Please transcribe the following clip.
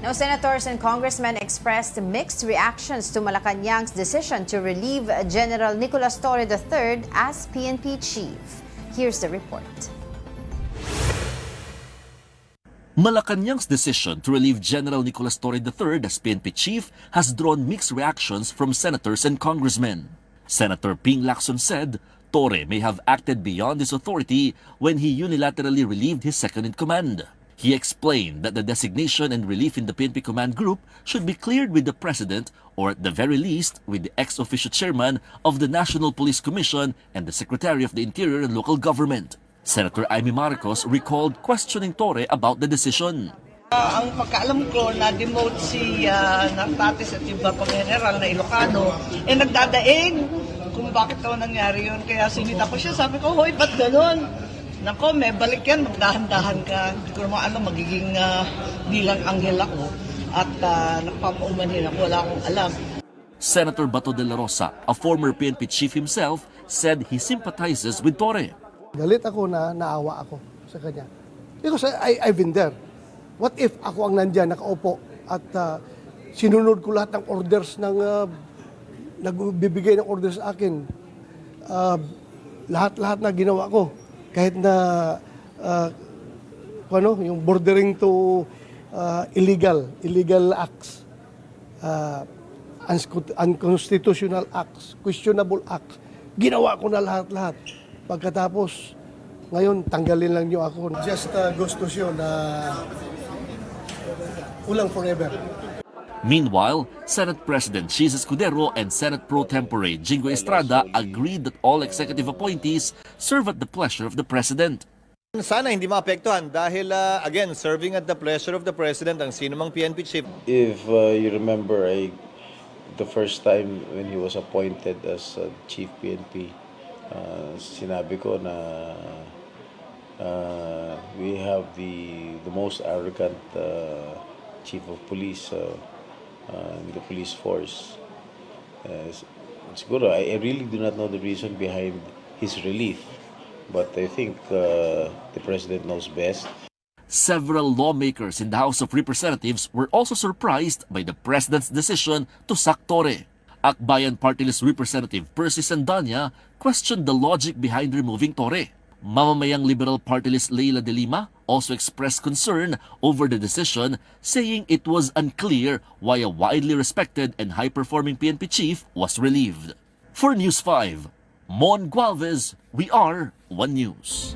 Now, senators and congressmen expressed mixed reactions to Malacanang's decision to relieve General Nicolas Torre III as PNP chief. Here's the report. Malacanang's decision to relieve General Nicolas Torre III as PNP chief has drawn mixed reactions from senators and congressmen. Senator Ping Lacson said Torre may have acted beyond his authority when he unilaterally relieved his second-in-command. He explained that the designation and relief in the PNP command group should be cleared with the President or at the very least with the ex-officio chairman of the National Police Commission and the Secretary of the Interior and Local Government. Senator Amy Marcos recalled questioning Torre about the decision. Ang pagkaalam ko, na-demote si Nartates at yung Batong General na Ilocano, nagdadaig kung bakit daw nangyari yun. Kaya sinita ko siya, sabi ko, hoy, ba't ganun? Nako, may balik yan, magdahan-dahan ka. Hindi ko naman alam, magiging nilang anghel ako. At nagpapaumanhin ako, wala akong alam. Senator Bato de la Rosa, a former PNP chief himself, said he sympathizes with Torre. Galit ako na naawa ako sa kanya. Because I've been there. What if ako ang nandyan, nakaupo, at sinunod ko lahat ng orders ng nagbibigay ng orders sa akin. Lahat-lahat na ginawa ko. Kahit na yung bordering to illegal acts, unconstitutional acts, questionable acts, ginawa ko na lahat-lahat. Pagkatapos, ngayon, tanggalin lang niyo ako. Just goes to show na kulang forever. Meanwhile, Senate President Chis Escudero and Senate Pro Tempore Jingo Estrada agreed that all executive appointees serve at the pleasure of the President. Sana hindi maapektuhan dahil, again, serving at the pleasure of the President ang sinumang PNP chief. If you remember, the first time when he was appointed as Chief PNP, sinabi ko na we have the most arrogant Chief of Police in the police force. Siguro, I really do not know the reason behind his relief, but I think the President knows best. Several lawmakers in the House of Representatives were also surprised by the President's decision to sack Torre. Akbayan Party List Representative Percy Sandanya questioned the logic behind removing Torre. Mamamayang Liberal Party List Leila de Lima also expressed concern over the decision, saying it was unclear why a widely respected and high-performing PNP chief was relieved. For News 5, Mon Gualvez, we are One News.